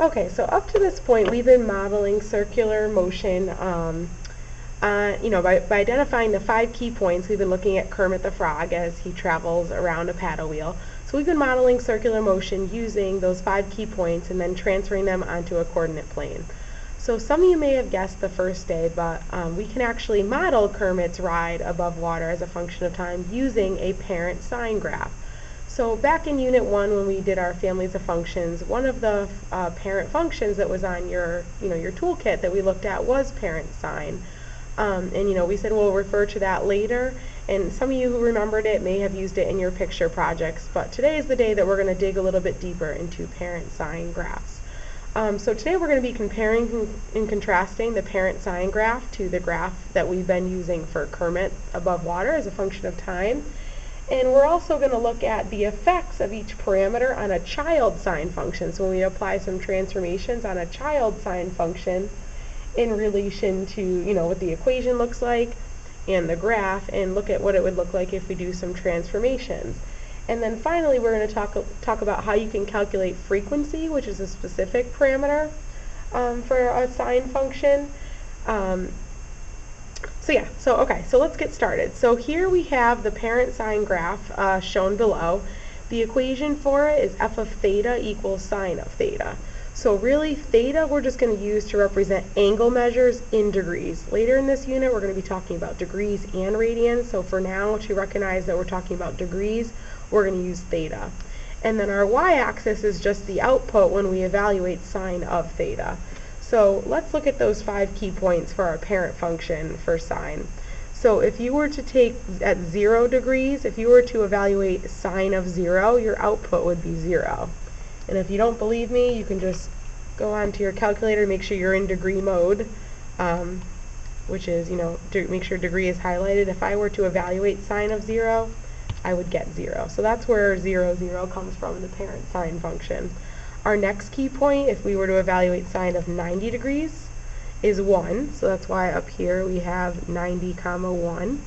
Okay, so up to this point, we've been modeling circular motion, by identifying the 5 key points. We've been looking at Kermit the Frog as he travels around a paddle wheel. So we've been modeling circular motion using those 5 key points and then transferring them onto a coordinate plane. So some of you may have guessed the first day, but we can actually model Kermit's ride above water as a function of time using a parent sine graph. So back in Unit 1 when we did our families of functions, one of the parent functions that was on your toolkit that we looked at was parent sine. We said we'll refer to that later, and some of you who remembered it may have used it in your picture projects, but today is the day that we're going to dig a little bit deeper into parent sine graphs. So today we're going to be comparing and contrasting the parent sine graph to the graph that we've been using for Kermit above water as a function of time. And we're also going to look at the effects of each parameter on a child sine function. So when we apply some transformations on a child sine function in relation to, what the equation looks like and the graph, and look at what it would look like if we do some transformations. And then finally, we're going to talk about how you can calculate frequency, which is a specific parameter for a sine function. So let's get started. So here we have the parent sine graph shown below. The equation for it is f of theta equals sine of theta. So really, theta we're just going to use to represent angle measures in degrees. Later in this unit, we're going to be talking about degrees and radians. So for now, to recognize that we're talking about degrees, we're going to use theta. And then our y-axis is just the output when we evaluate sine of theta. So let's look at those 5 key points for our parent function for sine. So if you were to take at 0 degrees, if you were to evaluate sine of 0, your output would be 0. And if you don't believe me, you can just go on to your calculator, make sure you're in degree mode, which is, make sure degree is highlighted. If I were to evaluate sine of 0, I would get 0. So that's where 0, 0 comes from in the parent sine function. Our next key point, if we were to evaluate sine of 90 degrees, is 1. So that's why up here we have 90, 1.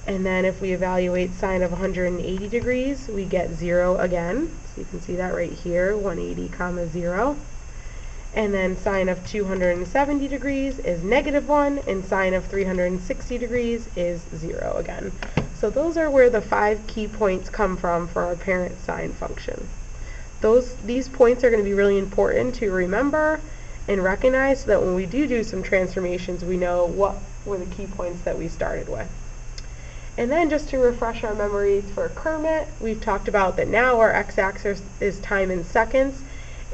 And then if we evaluate sine of 180 degrees, we get 0 again. So you can see that right here, 180, 0. And then sine of 270 degrees is -1, and sine of 360 degrees is 0 again. So those are where the 5 key points come from for our parent sine function. These points are going to be really important to remember and recognize so that when we do some transformations, we know what were the key points that we started with. And then just to refresh our memories for Kermit, we've talked about that now our x-axis is time in seconds,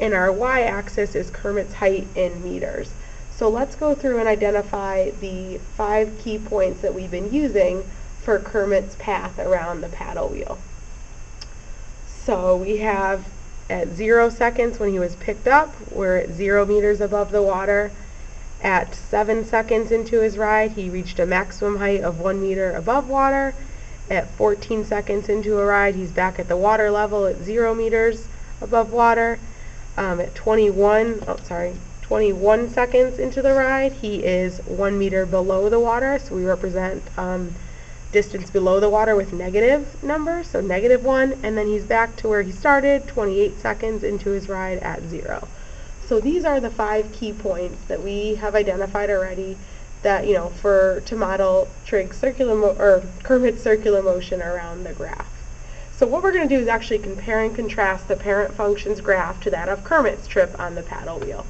and our y-axis is Kermit's height in meters. So let's go through and identify the 5 key points that we've been using for Kermit's path around the paddle wheel. So we have at 0 seconds when he was picked up, we're at 0 meters above the water. At 7 seconds into his ride, he reached a maximum height of 1 meter above water. At 14 seconds into a ride, he's back at the water level at 0 meters above water. At 21 seconds into the ride, he is 1 meter below the water. So we represent distance below the water with negative numbers, so -1, and then he's back to where he started 28 seconds into his ride at 0. So these are the 5 key points that we have identified already that, to model Kermit's circular motion around the graph. So what we're going to do is actually compare and contrast the parent function's graph to that of Kermit's trip on the paddle wheel.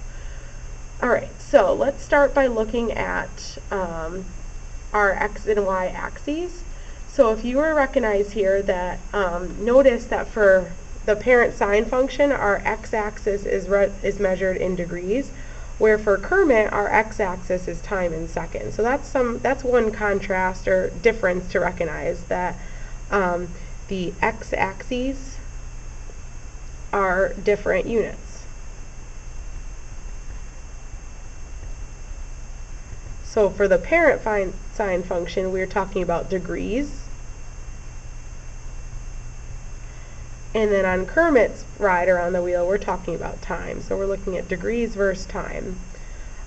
Alright, so let's start by looking at our x and y axes. So if you were to recognize here that, notice that for the parent sine function, our x-axis is measured in degrees, where for Kermit, our x-axis is time in seconds. So that's one contrast or difference to recognize, that the x-axes are different units. So for the parent sine function, we're talking about degrees. And then on Kermit's ride around the wheel, we're talking about time. So we're looking at degrees versus time.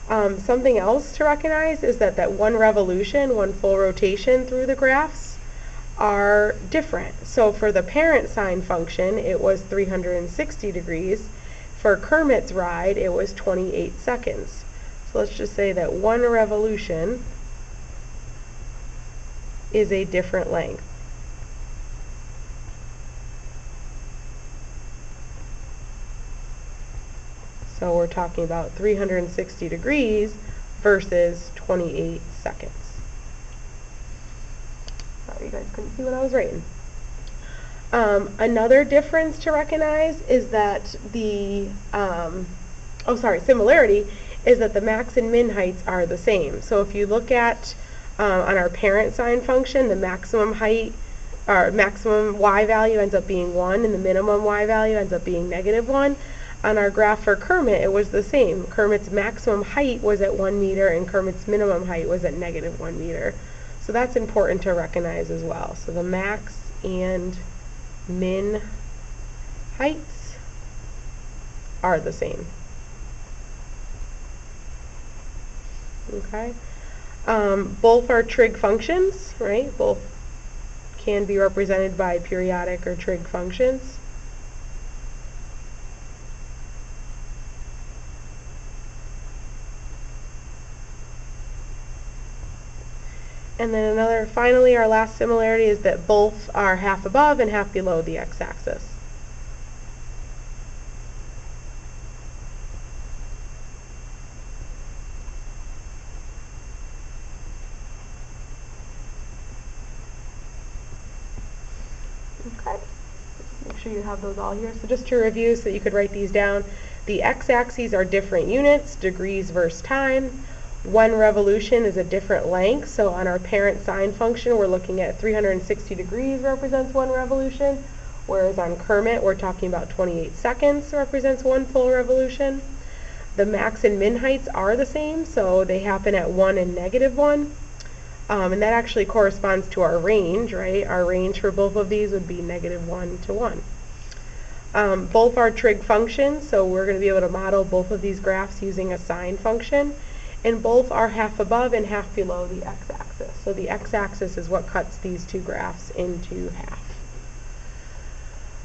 Something else to recognize is that one revolution, one full rotation through the graphs are different. So for the parent sine function, it was 360 degrees. For Kermit's ride, it was 28 seconds. So let's just say that one revolution is a different length. So we're talking about 360 degrees versus 28 seconds. Sorry, you guys couldn't see what I was writing. Another difference to recognize is that similarity is that the max and min heights are the same. So if you look at on our parent sine function, the maximum height, or maximum y value ends up being 1, and the minimum y value ends up being -1. On our graph for Kermit, it was the same. Kermit's maximum height was at 1 meter, and Kermit's minimum height was at -1 meter. So that's important to recognize as well. So the max and min heights are the same. Okay. Both are trig functions, right? Both can be represented by periodic or trig functions. And then finally, our last similarity is that both are half above and half below the x-axis. Okay, make sure you have those all here. So just to review, so you could write these down, the x-axes are different units, degrees versus time. One revolution is a different length, so on our parent sine function we're looking at 360 degrees represents one revolution, whereas on Kermit we're talking about 28 seconds represents one full revolution. The max and min heights are the same, so they happen at 1 and -1, and that actually corresponds to our range, right? Our range for both of these would be -1 to 1. Both are trig functions, so we're going to be able to model both of these graphs using a sine function. And both are half above and half below the x-axis. So the x-axis is what cuts these two graphs into half.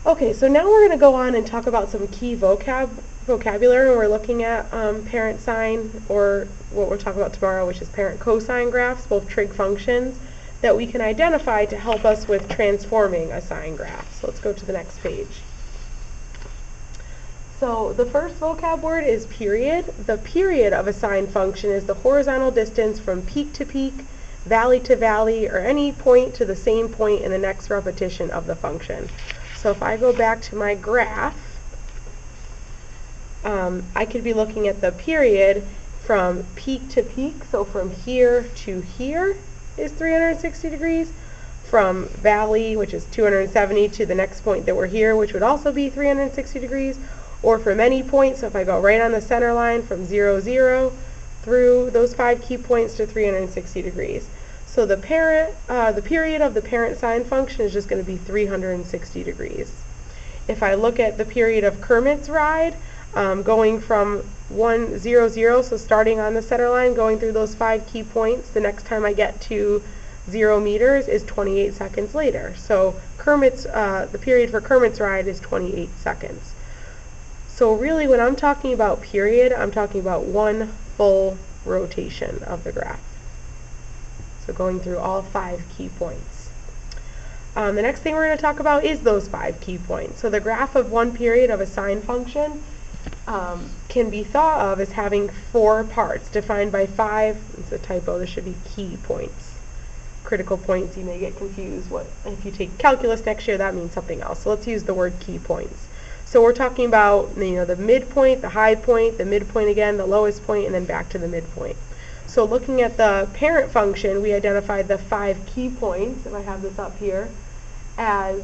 Okay, so now we're going to go on and talk about some key vocabulary when we're looking at parent sine, or what we'll talk about tomorrow, which is parent cosine graphs, both trig functions, that we can identify to help us with transforming a sine graph. So let's go to the next page. So the first vocab word is period. The period of a sine function is the horizontal distance from peak to peak, valley to valley, or any point to the same point in the next repetition of the function. So if I go back to my graph, I could be looking at the period from peak to peak. So from here to here is 360 degrees. From valley, which is 270, to the next point that we're here, which would also be 360 degrees. Or from any point, so if I go right on the center line from 0, 0 through those 5 key points to 360 degrees. So the period of the parent sine function is just going to be 360 degrees. If I look at the period of Kermit's ride, going from 1, 0, 0, so starting on the center line, going through those 5 key points, the next time I get to 0 meters is 28 seconds later. So the period for Kermit's ride is 28 seconds. So really, when I'm talking about period, I'm talking about one full rotation of the graph. So going through all 5 key points. The next thing we're going to talk about is those 5 key points. So the graph of one period of a sine function can be thought of as having 4 parts, defined by 5, it's a typo, there should be key points. Critical points, you may get confused. If you take calculus next year, that means something else. So let's use the word key points. So we're talking about, the midpoint, the high point, the midpoint again, the lowest point, and then back to the midpoint. So looking at the parent function, we identified the 5 key points, if I have this up here, as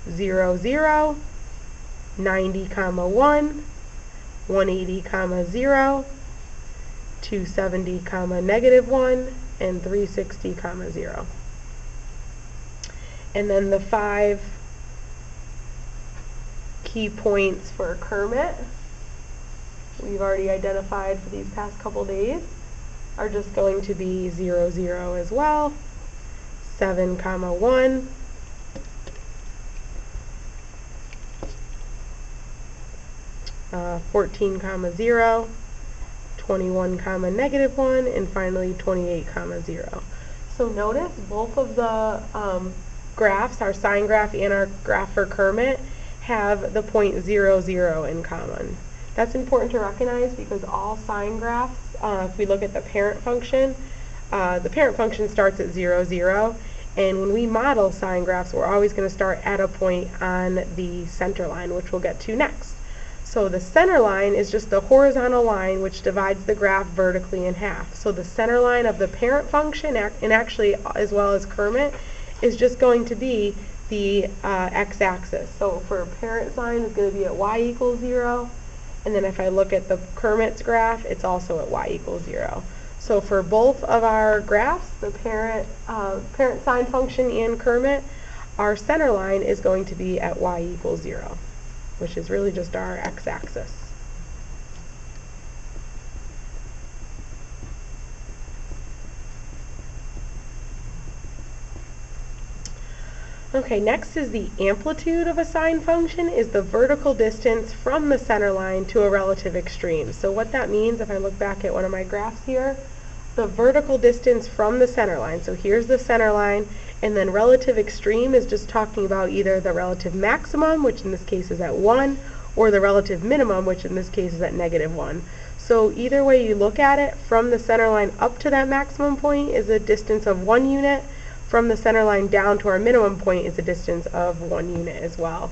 0, 0, 90, 1, 180, 0, 270, -1, and 360, 0. And then the 5 key points for Kermit, we've already identified for these past couple days, are just going to be 0, 0 as well, 7, 1, 14 comma 0, 21 comma -1, and finally 28 comma 0. So notice both of the graphs, our sine graph and our graph for Kermit, have the point 0, 0 in common. That's important to recognize because all sine graphs, if we look at the parent function starts at 0, 0, and when we model sine graphs, we're always going to start at a point on the center line, which we'll get to next. So the center line is just the horizontal line which divides the graph vertically in half. So the center line of the parent function, and actually as well as Kermit, is just going to be the x-axis. So for parent sine, it's going to be at y equals 0, and then if I look at the Kermit's graph, it's also at y equals 0. So for both of our graphs, the parent sine function and Kermit, our center line is going to be at y equals 0, which is really just our x-axis. Okay, next is the amplitude of a sine function is the vertical distance from the center line to a relative extreme. So what that means, if I look back at one of my graphs here, the vertical distance from the center line. So here's the center line, and then relative extreme is just talking about either the relative maximum, which in this case is at 1, or the relative minimum, which in this case is at -1. So either way you look at it, from the center line up to that maximum point is a distance of 1 unit. From the center line down to our minimum point is a distance of 1 unit as well.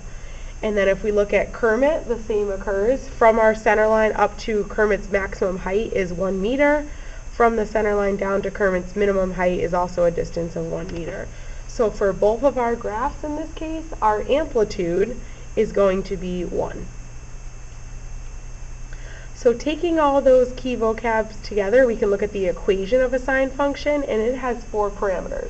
And then if we look at Kermit, the same occurs. From our center line up to Kermit's maximum height is 1 meter. From the center line down to Kermit's minimum height is also a distance of 1 meter. So for both of our graphs in this case, our amplitude is going to be 1. So taking all those key vocabs together, we can look at the equation of a sine function, and it has 4 parameters.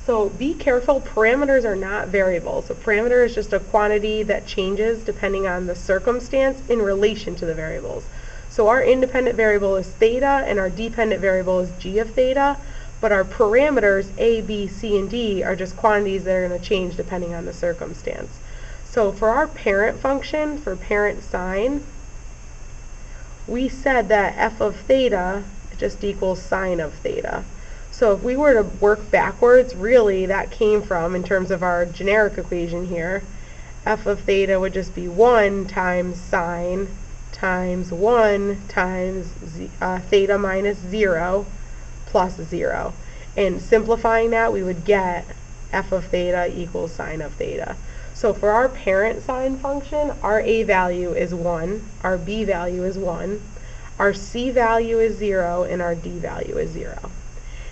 So be careful, parameters are not variables. A parameter is just a quantity that changes depending on the circumstance in relation to the variables. So our independent variable is theta, and our dependent variable is g of theta, but our parameters a, b, c, and d are just quantities that are going to change depending on the circumstance. So for our parent function, for parent sine, we said that f of theta just equals sine of theta. So if we were to work backwards, really that came from, in terms of our generic equation here, f of theta would just be 1 times sine times 1 times theta minus 0 plus 0. And simplifying that, we would get f of theta equals sine of theta. So for our parent sine function, our a value is 1, our b value is 1, our c value is 0, and our d value is 0.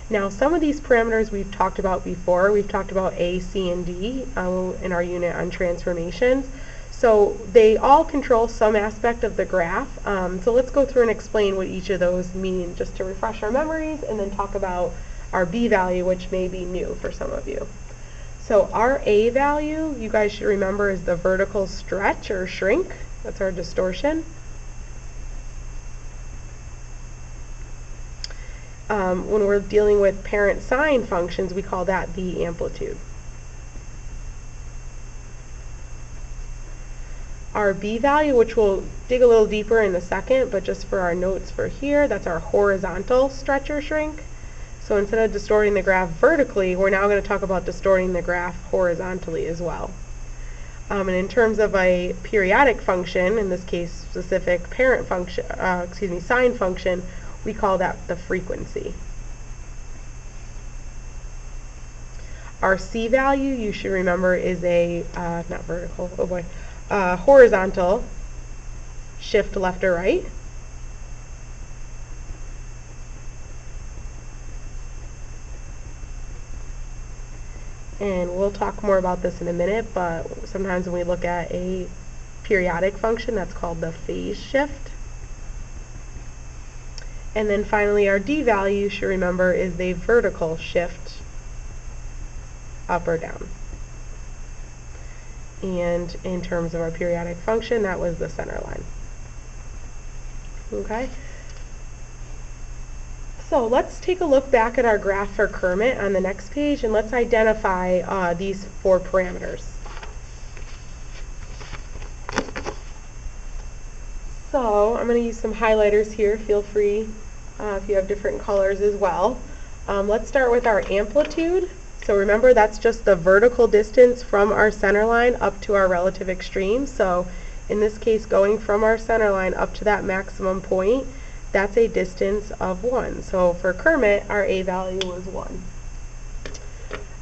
Now, some of these parameters we've talked about before. We've talked about A, C, and D in our unit on transformations. So they all control some aspect of the graph. So let's go through and explain what each of those mean, just to refresh our memories, and then talk about our B value, which may be new for some of you. So our A value, you guys should remember, is the vertical stretch or shrink. That's our distortion. When we're dealing with parent sine functions, we call that the amplitude. Our B value, which we'll dig a little deeper in a second, but just for our notes for here, that's our horizontal stretch or shrink. So instead of distorting the graph vertically, we're now going to talk about distorting the graph horizontally as well. And in terms of a periodic function, in this case specific parent function, sine function, we call that the frequency. Our C value, you should remember, is a, not vertical, oh boy, horizontal shift left or right. And we'll talk more about this in a minute, but sometimes when we look at a periodic function, that's called the phase shift. And then finally, our D value, you should remember, is the vertical shift up or down. And in terms of our periodic function, that was the center line. Okay? So let's take a look back at our graph for Kermit on the next page, and let's identify these 4 parameters. So I'm going to use some highlighters here. Feel free if you have different colors as well. Let's start with our amplitude. So remember, that's just the vertical distance from our center line up to our relative extreme. So in this case, going from our center line up to that maximum point, that's a distance of 1. So for Kermit, our A value was 1.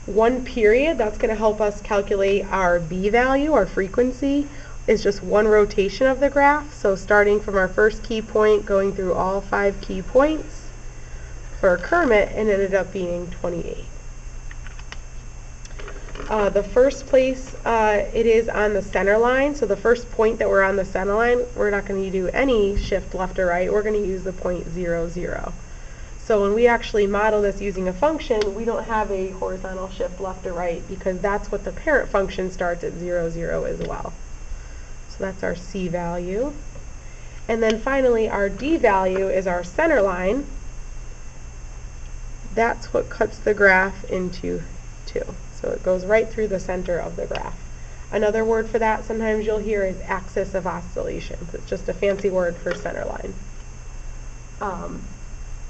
1 period, that's going to help us calculate our B value, our frequency, is just 1 rotation of the graph. So starting from our first key point, going through all 5 key points, for Kermit, it ended up being 28. The first place it is on the center line, so the first point that we're on the center line, we're not going to do any shift left or right, we're going to use the point 0, 0. So when we actually model this using a function, we don't have a horizontal shift left or right because that's what the parent function starts at 0, 0 as well. So that's our C value. And then finally our D value is our center line. That's what cuts the graph into 2. So it goes right through the center of the graph. Another word for that sometimes you'll hear is axis of oscillation. It's just a fancy word for center line.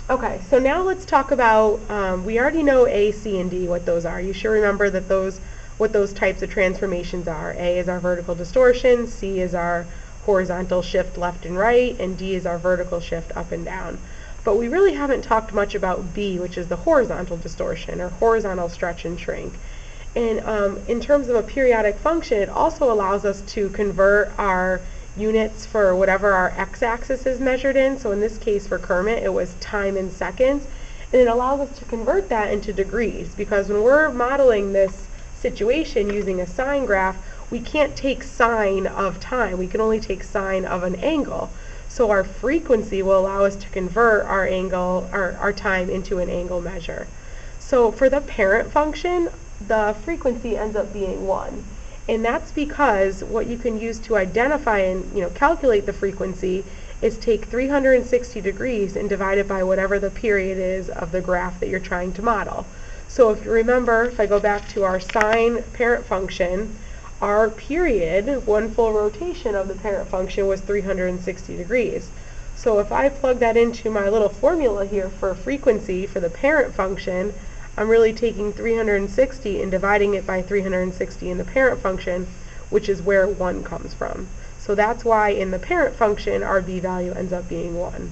Okay, so now let's talk about, we already know A, C, and D, what those are. You should remember that what those types of transformations are. A is our vertical distortion, C is our horizontal shift left and right, and D is our vertical shift up and down. But we really haven't talked much about B, which is the horizontal distortion, or horizontal stretch and shrink. And in terms of a periodic function, it also allows us to convert our units for whatever our x-axis is measured in. So in this case for Kermit, it was time in seconds. And it allows us to convert that into degrees, because when we're modeling this situation using a sine graph, we can't take sine of time. We can only take sine of an angle. So our frequency will allow us to convert our angle, our time into an angle measure. So for the parent function, the frequency ends up being 1. And that's because what you can use to identify and calculate the frequency is take 360 degrees and divide it by whatever the period is of the graph that you're trying to model. So if you remember, if I go back to our sine parent function, our period, 1 full rotation of the parent function, was 360 degrees. So if I plug that into my little formula here for frequency for the parent function, I'm really taking 360 and dividing it by 360 in the parent function, which is where 1 comes from. So that's why in the parent function, our B value ends up being 1.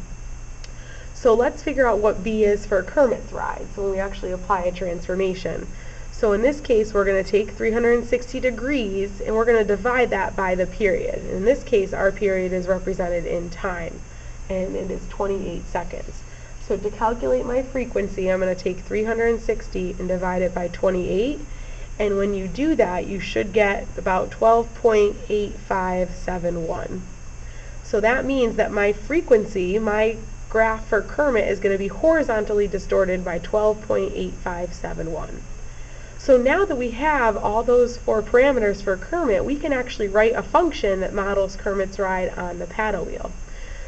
So let's figure out what B is for Kermit's ride, so when we actually apply a transformation. So in this case, we're going to take 360 degrees, and we're going to divide that by the period. In this case, our period is represented in time, and it is 28 seconds. So to calculate my frequency, I'm going to take 360 and divide it by 28. And when you do that, you should get about 12.8571. So that means that my frequency, my graph for Kermit, is going to be horizontally distorted by 12.8571. So now that we have all those 4 parameters for Kermit, we can actually write a function that models Kermit's ride on the paddle wheel.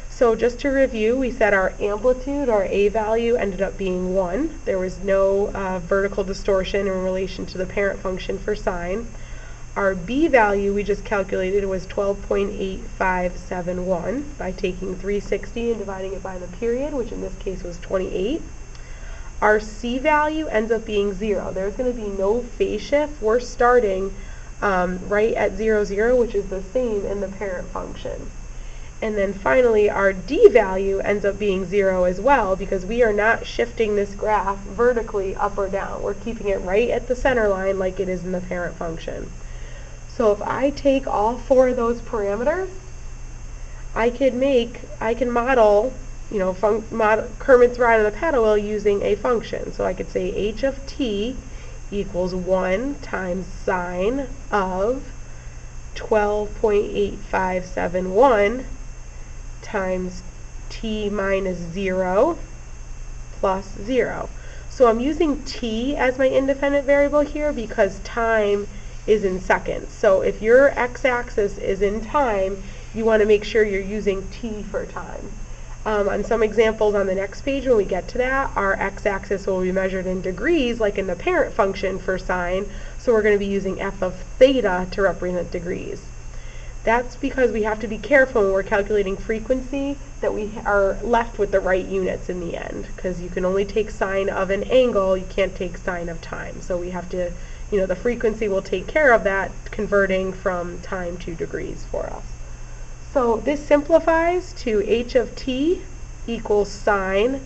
So just to review, we said our amplitude, our A value, ended up being 1. There was no vertical distortion in relation to the parent function for sine. Our B value we just calculated was 12.8571 by taking 360 and dividing it by the period, which in this case was 28. Our C value ends up being 0. There's going to be no phase shift. We're starting right at 0, 0, which is the same in the parent function. And then finally, our D value ends up being 0 as well, because we are not shifting this graph vertically up or down. We're keeping it right at the center line like it is in the parent function. So if I take all 4 of those parameters, I can model, Kermit's ride on the paddle wheel using a function. So I could say h of t equals 1 times sine of 12.8571 times t minus 0 plus 0. So I'm using t as my independent variable here because time is in seconds. So if your x-axis is in time, you want to make sure you're using t for time. On some examples on the next page, when we get to that, our x-axis will be measured in degrees, like in the parent function for sine, so we're going to be using f of theta to represent degrees. That's because we have to be careful when we're calculating frequency that we are left with the right units in the end, because you can only take sine of an angle, you can't take sine of time. So we have to, the frequency will take care of that, converting from time to degrees for us. So this simplifies to h of t equals sine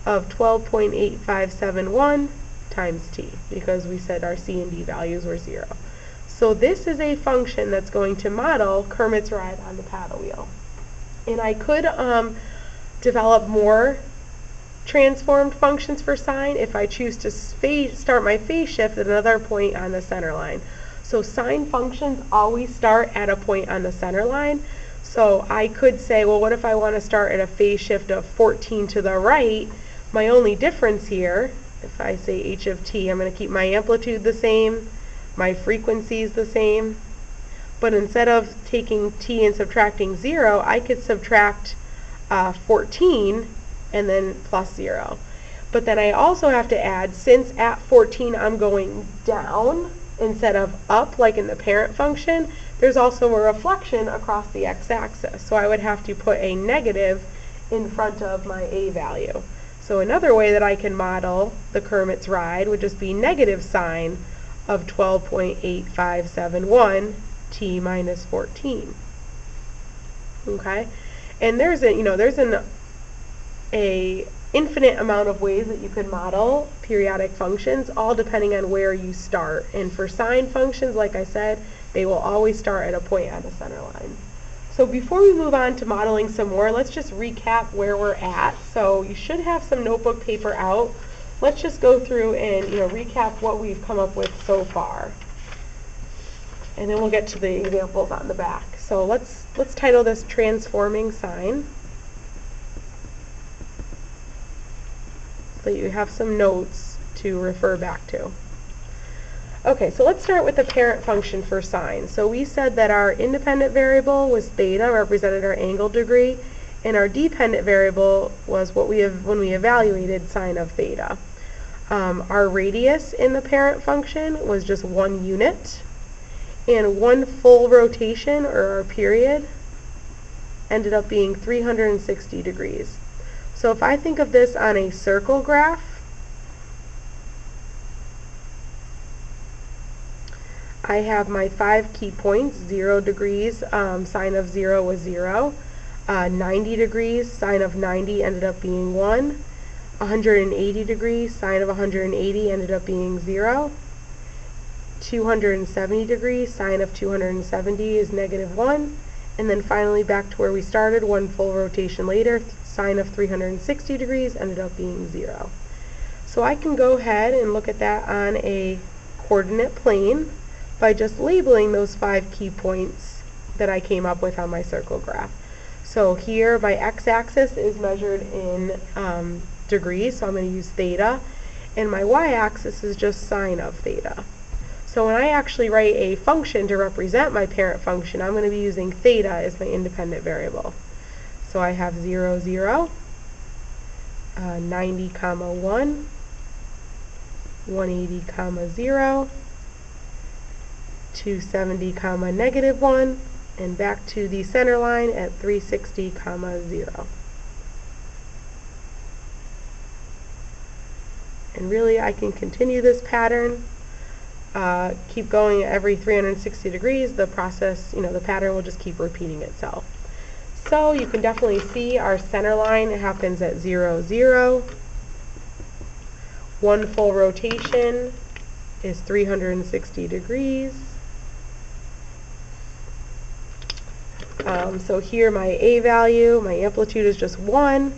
of 12.8571 times t, because we said our c and d values were 0. So this is a function that's going to model Kermit's ride on the paddle wheel. And I could develop more transformed functions for sine if I choose to start my phase shift at another point on the center line. So sine functions always start at a point on the center line. So I could say, well, what if I want to start at a phase shift of 14 to the right? My only difference here, if I say h of t, I'm going to keep my amplitude the same, my frequency is the same, but instead of taking t and subtracting 0, I could subtract 14 and then plus 0. But then I also have to add, since at 14 I'm going down instead of up like in the parent function, there's also a reflection across the x-axis. So I would have to put a negative in front of my a value. So another way that I can model the Kermit's ride would just be negative sine of 12.8571 t minus 14. Okay, and there's an infinite amount of ways that you could model periodic functions, all depending on where you start. And for sine functions, like I said, they will always start at a point on the center line. So before we move on to modeling some more, let's just recap where we're at. So you should have some notebook paper out. Let's just go through and recap what we've come up with so far. And then we'll get to the examples on the back. So let's title this Transforming Sine, so that you have some notes to refer back to. Okay, so let's start with the parent function for sine. So we said that our independent variable was theta, represented our angle degree, and our dependent variable was what when we evaluated sine of theta. Our radius in the parent function was just 1 unit, and 1 full rotation, or our period, ended up being 360 degrees. So if I think of this on a circle graph, I have my 5 key points. 0 degrees, sine of 0 was 0. 90 degrees, sine of 90 ended up being 1. 180 degrees, sine of 180 ended up being 0. 270 degrees, sine of 270 is negative 1. And then finally back to where we started, 1 full rotation later, sine of 360 degrees ended up being 0. So I can go ahead and look at that on a coordinate plane by just labeling those 5 key points that I came up with on my circle graph. So here my x-axis is measured in degrees, so I'm going to use theta, and my y-axis is just sine of theta. So when I actually write a function to represent my parent function, I'm going to be using theta as my independent variable. So I have 0, 0, 90, 1, 180, 0, 270, negative 1, and back to the center line at 360, 0. And really I can continue this pattern, keep going every 360 degrees. The process, the pattern will just keep repeating itself. So you can definitely see our center line happens at 0, 0. 1 full rotation is 360 degrees. So here my A value, my amplitude is just 1.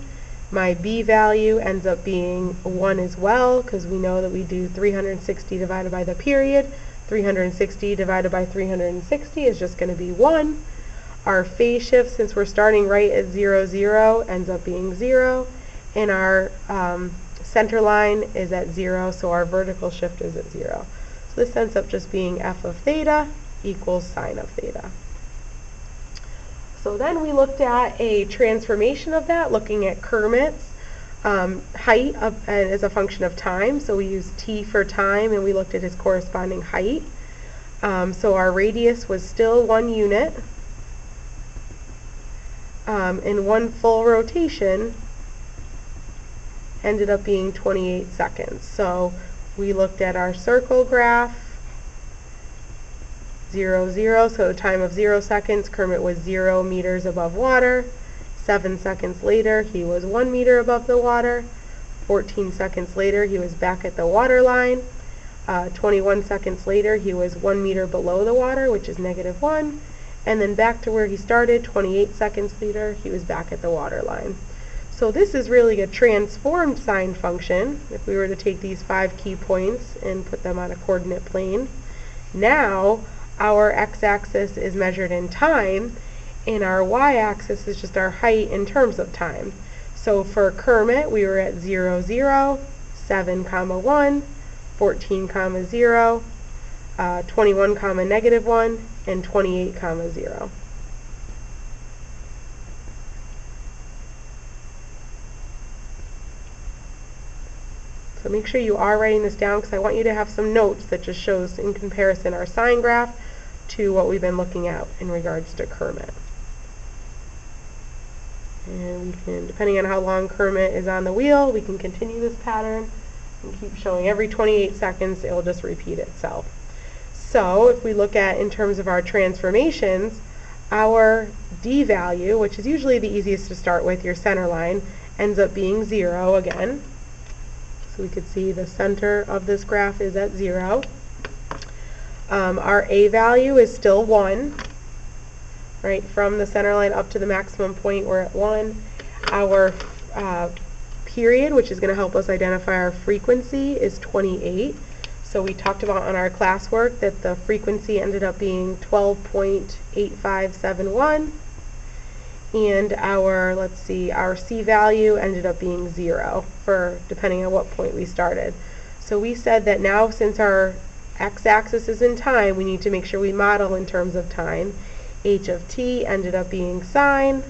My B value ends up being 1 as well, because we know that we do 360 divided by the period. 360 divided by 360 is just going to be 1. Our phase shift, since we're starting right at 0, 0, ends up being 0. And our center line is at 0, so our vertical shift is at 0. So this ends up just being f of theta equals sine of theta. So then we looked at a transformation of that, looking at Kermit's height as a function of time. So we used t for time, and we looked at his corresponding height. So our radius was still 1 unit. in one full rotation ended up being 28 seconds. So we looked at our circle graph, 0, 0, so the time of 0 seconds, Kermit was 0 meters above water. 7 seconds later, he was 1 meter above the water. 14 seconds later, he was back at the water line. 21 seconds later, he was 1 meter below the water, which is -1. And then back to where he started, 28 seconds later, he was back at the water line. So this is really a transformed sine function, if we were to take these 5 key points and put them on a coordinate plane. Now, our x-axis is measured in time, and our y-axis is just our height in terms of time. So for Kermit, we were at 0, 0, 7, 1, 14, 0, 21, -1, and 28, 0. So make sure you are writing this down, because I want you to have some notes that just shows in comparison our sine graph to what we've been looking at in regards to Kermit. And we can, depending on how long Kermit is on the wheel, we can continue this pattern and keep showing every 28 seconds it will just repeat itself. So if we look at in terms of our transformations, our d value, which is usually the easiest to start with, your center line, ends up being 0 again. So we could see the center of this graph is at 0. Our a value is still 1. Right, from the center line up to the maximum point, we're at 1. Our period, which is going to help us identify our frequency, is 28. So we talked about on our classwork that the frequency ended up being 12.8571. And our, let's see, our C value ended up being 0 for depending on what point we started. So we said that now, since our x-axis is in time, we need to make sure we model in terms of time. H of t ended up being sine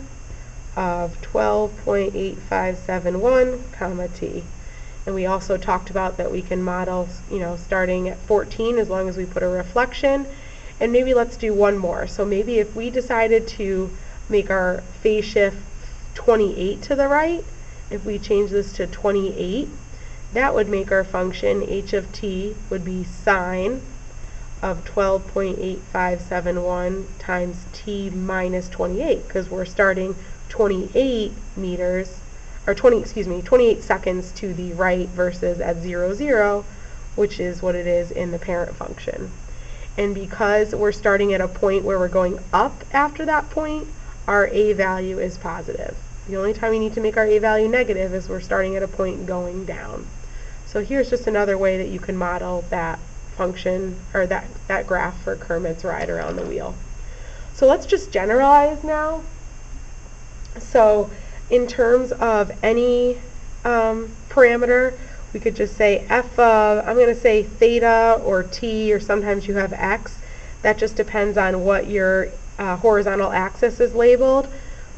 of 12.8571, t. And we also talked about that we can model, starting at 14 as long as we put a reflection. And maybe let's do one more. So maybe if we decided to make our phase shift 28 to the right, if we change this to 28, that would make our function h of t would be sine of 12.8571 times t minus 28, because we're starting 28 seconds to the right versus at 0, 0, which is what it is in the parent function. And because we're starting at a point where we're going up after that point, our a value is positive. The only time we need to make our a value negative is we're starting at a point going down. So here's just another way that you can model that function, or that graph for Kermit's ride around the wheel. So let's just generalize now. So in terms of any parameter, we could just say f of, I'm going to say theta or t, or sometimes you have x. That just depends on what your horizontal axis is labeled.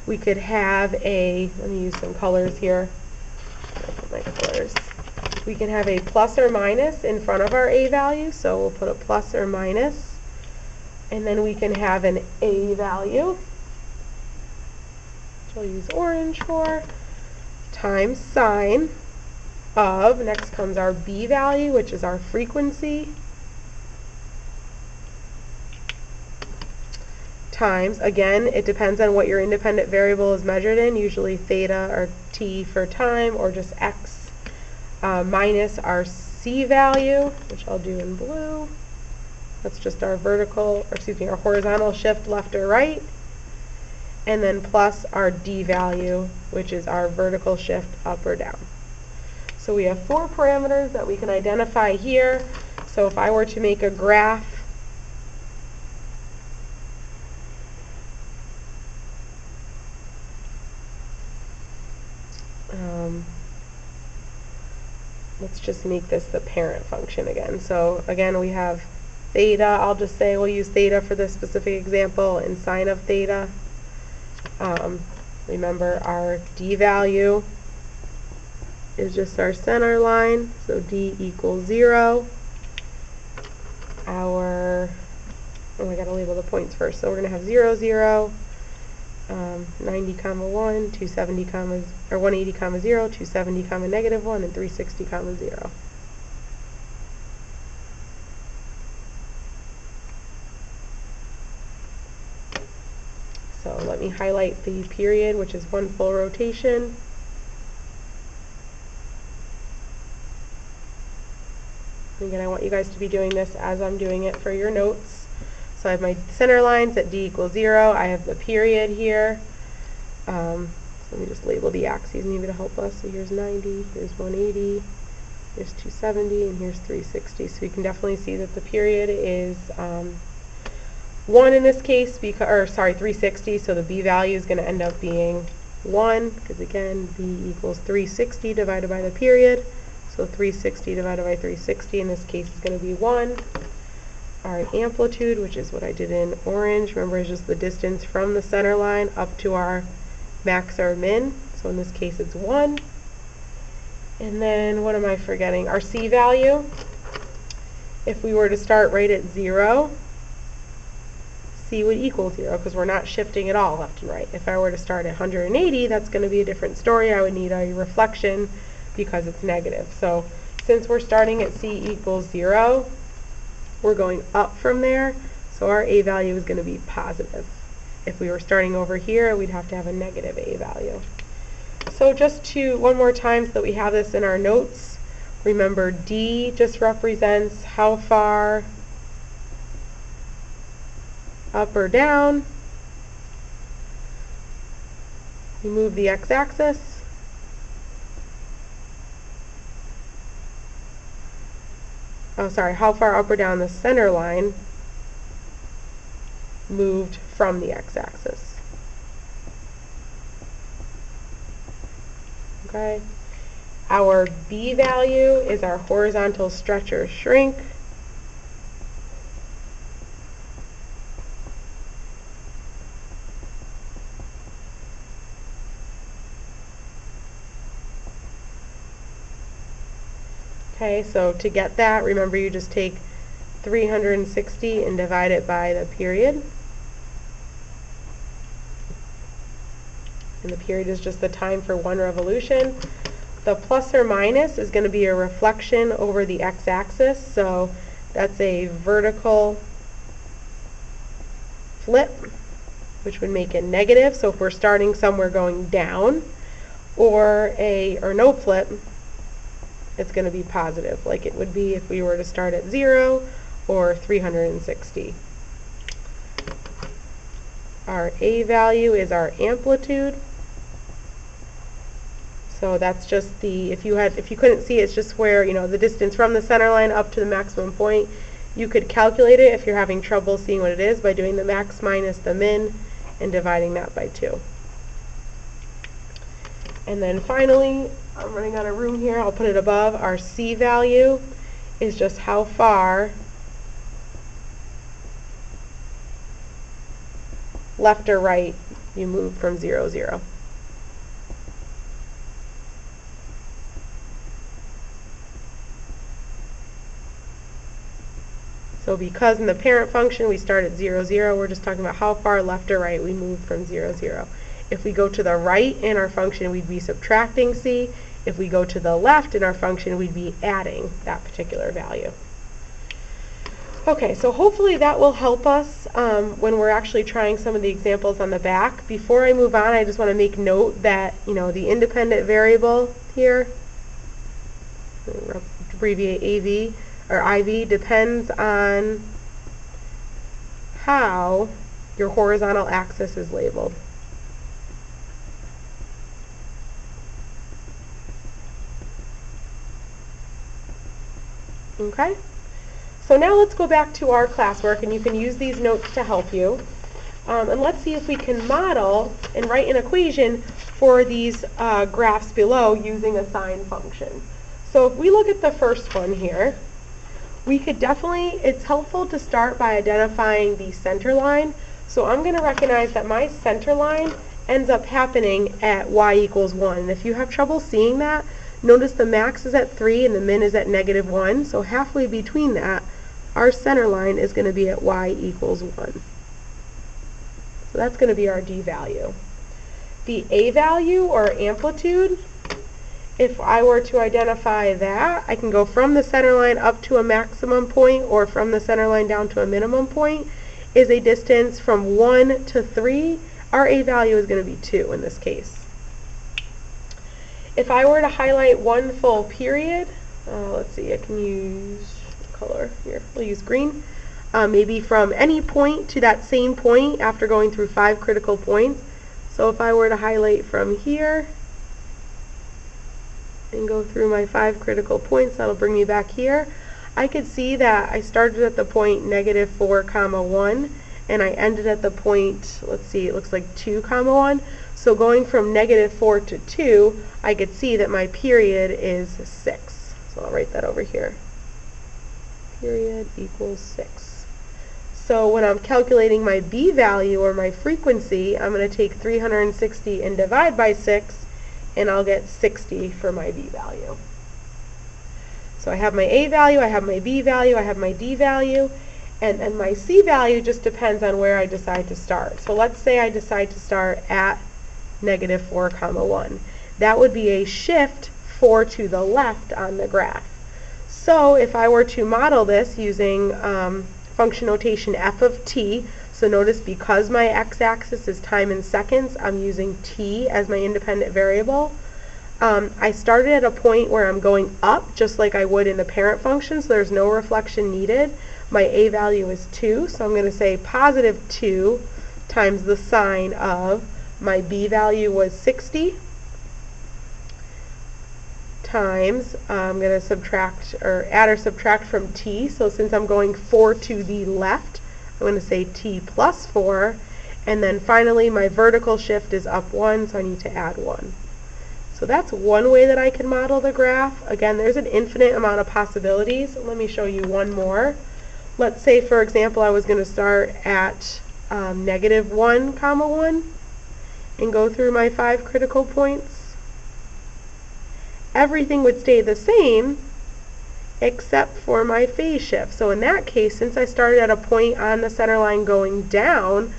We could have a, let me use some colors here. Put my colors. We can have a plus or minus in front of our a value, so we'll put a plus or minus, and then we can have an a value, which I'll use orange for, times sine of, next comes our b value, which is our frequency, times, again, it depends on what your independent variable is measured in, usually theta or t for time, or just x, minus our c value, which I'll do in blue. That's just our our horizontal shift left or right, and then plus our d value, which is our vertical shift up or down. So we have 4 parameters that we can identify here. So if I were to make a graph let's just make this the parent function again. So again, we have theta. I'll just say we'll use theta for this specific example, and sine of theta. Remember, our d value is just our center line, so d equals 0. I got to label the points first. So we're going to have 0, 0, 90 comma 1, 270 comma, or 180 comma 0, 270 comma negative 1, and 360 comma 0. So let me highlight the period, which is 1 full rotation. Again, I want you guys to be doing this as I'm doing it for your notes. So I have my center lines at d equals 0. I have the period here. So let me just label the axes maybe to help us. So here's 90, here's 180, here's 270, and here's 360. So you can definitely see that the period is 1 in this case, or sorry, 360. So the b value is going to end up being 1, because again, b equals 360 divided by the period. So 360 divided by 360 in this case is going to be 1. Our amplitude, which is what I did in orange, remember, is just the distance from the center line up to our max or min. So in this case it's 1. And then what am I forgetting? Our c value. If we were to start right at 0, c would equal 0 because we're not shifting at all left and right. If I were to start at 180, that's going to be a different story. I would need a reflection because it's negative. So since we're starting at c equals 0, we're going up from there, so our a value is going to be positive. If we were starting over here, we'd have to have a negative a value. So just one more time so that we have this in our notes, remember d just represents how far up or down you move the x-axis. Oh, sorry, how far up or down the center line moved from the x-axis. Okay. Our b value is our horizontal stretch or shrink. Okay, so to get that, remember you just take 360 and divide it by the period. And the period is just the time for one revolution. The plus or minus is going to be a reflection over the x-axis, so that's a vertical flip, which would make it negative. So if we're starting somewhere going down, or no flip, it's going to be positive, like it would be if we were to start at 0 or 360. Our a value is our amplitude. So that's just the, if you couldn't see, it's just where, the distance from the center line up to the maximum point. You could calculate it if you're having trouble seeing what it is by doing the max minus the min and dividing that by 2. And then finally, I'm running out of room here, I'll put it above. Our c value is just how far left or right you move from 0, 0. So because in the parent function we start at 0, 0, we're just talking about how far left or right we move from 0, 0. If we go to the right in our function, we'd be subtracting c. If we go to the left in our function, we'd be adding that particular value. Okay, so hopefully that will help us when we're actually trying some of the examples on the back. Before I move on, I just want to make note that, the independent variable here, abbreviate AV, or IV, depends on how your horizontal axis is labeled. Okay? So now let's go back to our classwork, and you can use these notes to help you. And let's see if we can model and write an equation for these graphs below using a sine function. So if we look at the first one here, we could definitely, it's helpful to start by identifying the center line. So I'm going to recognize that my center line ends up happening at y equals 1. And if you have trouble seeing that, notice the max is at 3 and the min is at negative 1. So halfway between that, our center line is going to be at y equals 1. So that's going to be our D value. The A value, or amplitude, if I were to identify that, I can go from the center line up to a maximum point or from the center line down to a minimum point, is a distance from 1 to 3. Our A value is going to be 2 in this case. If I were to highlight one full period, let's see, I can use color here. We'll use green. Maybe from any point to that same point after going through 5 critical points. So if I were to highlight from here and go through my 5 critical points, that'll bring me back here. I could see that I started at the point -4, 1, and I ended at the point, let's see, it looks like 2, 1. So going from -4 to 2, I could see that my period is 6. So I'll write that over here. Period equals 6. So when I'm calculating my B value, or my frequency, I'm going to take 360 and divide by 6, and I'll get 60 for my B value. So I have my A value, I have my B value, I have my D value, and my C value just depends on where I decide to start. So let's say I decide to start at -4, 1. That would be a shift 4 to the left on the graph. So if I were to model this using function notation f of t, so notice because my x-axis is time in seconds, I'm using t as my independent variable. I started at a point where I'm going up just like I would in the parent function, so there's no reflection needed. My A value is 2, so I'm going to say positive 2 times the sine of my B value was 60 times, I'm going to subtract or add or subtract from t, so since I'm going 4 to the left, I'm going to say t plus 4, and then finally my vertical shift is up 1, so I need to add 1. So that's one way that I can model the graph. Again, there's an infinite amount of possibilities. Let me show you one more. Let's say, for example, I was going to start at -1, 1, and go through my 5 critical points. Everything would stay the same except for my phase shift. So in that case, since I started at a point on the center line going down,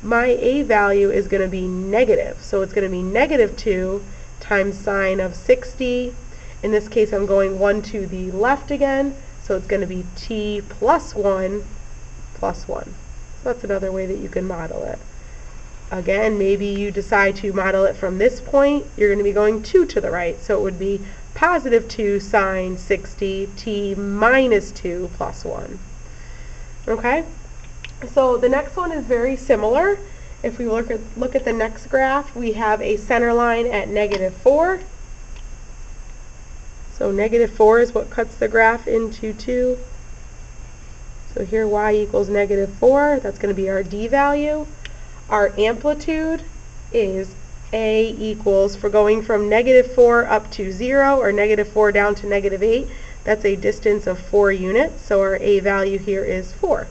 my A value is going to be negative. So it's going to be -2 times sine of 60. In this case, I'm going 1 to the left again, so it's going to be t plus 1 plus 1. So that's another way that you can model it. Again, maybe you decide to model it from this point, you're going to be going 2 to the right, so it would be positive 2 sine 60 t minus 2 plus 1. Okay? So the next one is very similar. If we look at the next graph, we have a center line at -4. So -4 is what cuts the graph into 2. So here y equals -4. That's going to be our D value. Our amplitude is A equals, for going from -4 up to 0, or -4 down to -8, that's a distance of 4 units, so our A value here is 4.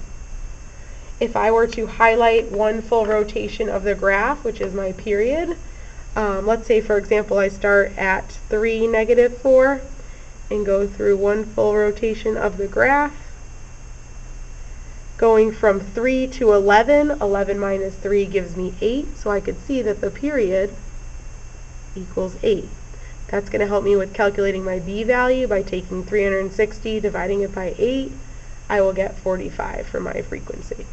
If I were to highlight one full rotation of the graph, which is my period, let's say, for example, I start at 3, -4, and go through one full rotation of the graph. Going from 3 to 11, 11 minus 3 gives me 8, so I could see that the period equals 8. That's going to help me with calculating my B value by taking 360, dividing it by 8. I will get 45 for my frequency.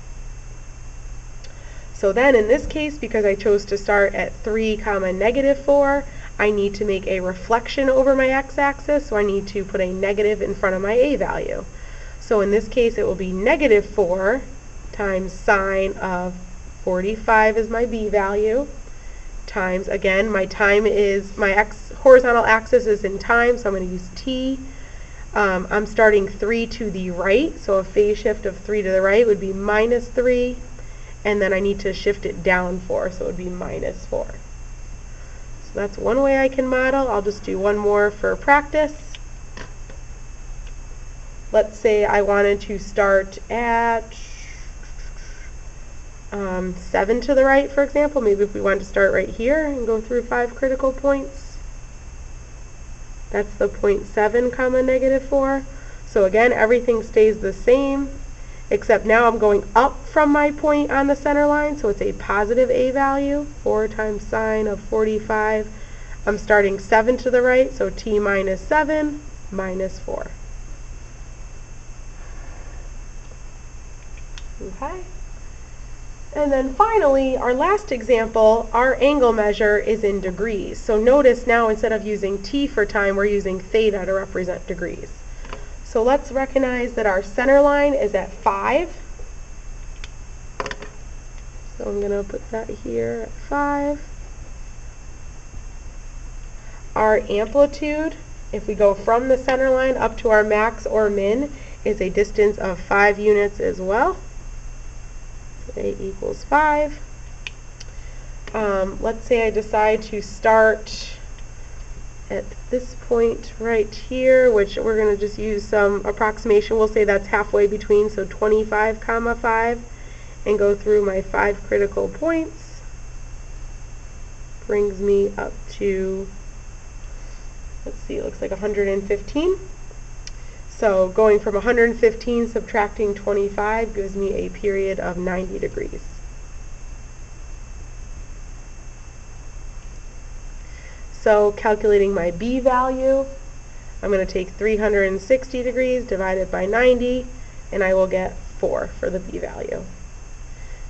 So then in this case, because I chose to start at 3, -4, I need to make a reflection over my x-axis, so I need to put a negative in front of my A value. So in this case, it will be -4 times sine of 45 is my B value, times, again, my time is, my horizontal axis is in time, so I'm going to use t. I'm starting 3 to the right, so a phase shift of 3 to the right would be -3, and then I need to shift it down 4, so it would be -4. So that's one way I can model. I'll just do one more for practice. Let's say I wanted to start at 7 to the right, for example. Maybe if we wanted to start right here and go through 5 critical points. That's the point 7, -4. So again, everything stays the same except now I'm going up from my point on the center line, so it's a positive a value. 4 times sine of 45. I'm starting 7 to the right, so t minus 7 minus 4. Okay? And then finally, our last example, our angle measure is in degrees. So notice now instead of using t for time, we're using theta to represent degrees. So let's recognize that our center line is at 5. So I'm going to put that here at 5. Our amplitude, if we go from the center line up to our max or min, is a distance of 5 units as well. A equals 5. Let's say I decide to start at this point right here, which we're going to just use some approximation. We'll say that's halfway between, so 25 comma 5, and go through my 5 critical points. Brings me up to, let's see, it looks like 115. So going from 115 subtracting 25 gives me a period of 90 degrees. So calculating my b value, I'm going to take 360 degrees divided by 90, and I will get 4 for the b value.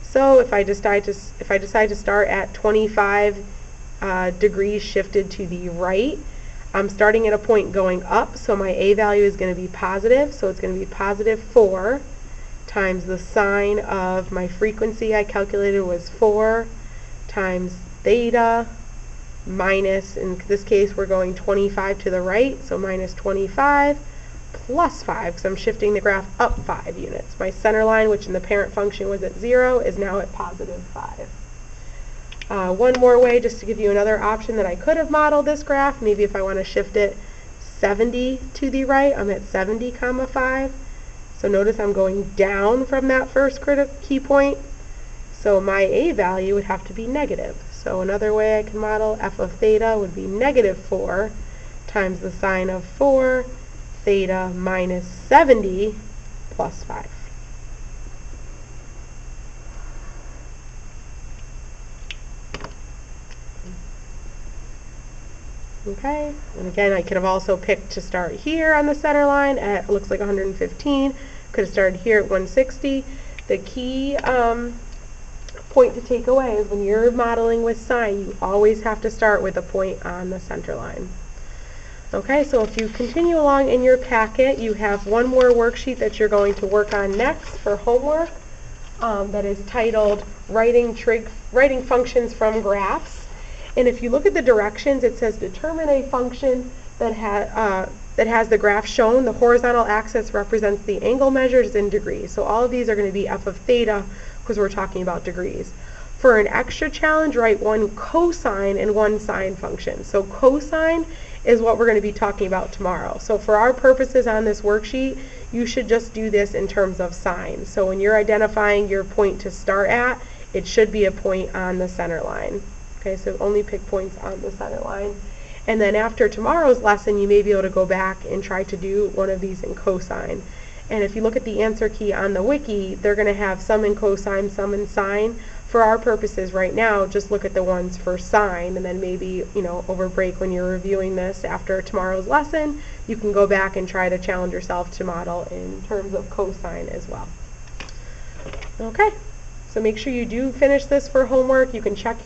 So if I decide to start at 25 degrees shifted to the right, I'm starting at a point going up, so my a value is going to be positive, so it's going to be positive 4 times the sine of my frequency I calculated was 4 times theta minus, in this case we're going 25 to the right, so minus 25 plus 5, because I'm shifting the graph up 5 units. My center line, which in the parent function was at 0, is now at positive 5. One more way, just to give you another option that I could have modeled this graph, maybe if I want to shift it 70 to the right, I'm at 70 comma 5. So notice I'm going down from that first key point, so my a value would have to be negative. So another way I can model f of theta would be negative 4 times the sine of 4 theta minus 70 plus 5. Okay, and again, I could have also picked to start here on the center line at, looks like 115. Could have started here at 160. The key point to take away is when you're modeling with sine, you always have to start with a point on the center line. Okay, so if you continue along in your packet, you have one more worksheet that you're going to work on next for homework that is titled Writing Functions from Graphs. And if you look at the directions, it says determine a function that has the graph shown. The horizontal axis represents the angle measures in degrees. So all of these are going to be f of theta because we're talking about degrees. For an extra challenge, write one cosine and one sine function. So cosine is what we're going to be talking about tomorrow. So for our purposes on this worksheet, you should just do this in terms of sine. So when you're identifying your point to start at, it should be a point on the center line. Okay, so only pick points on the center line. And then after tomorrow's lesson, you may be able to go back and try to do one of these in cosine. And if you look at the answer key on the wiki, they're going to have some in cosine, some in sine. For our purposes right now, just look at the ones for sine, and then maybe, over break when you're reviewing this after tomorrow's lesson, you can go back and try to challenge yourself to model in terms of cosine as well. Okay, so make sure you do finish this for homework. You can check your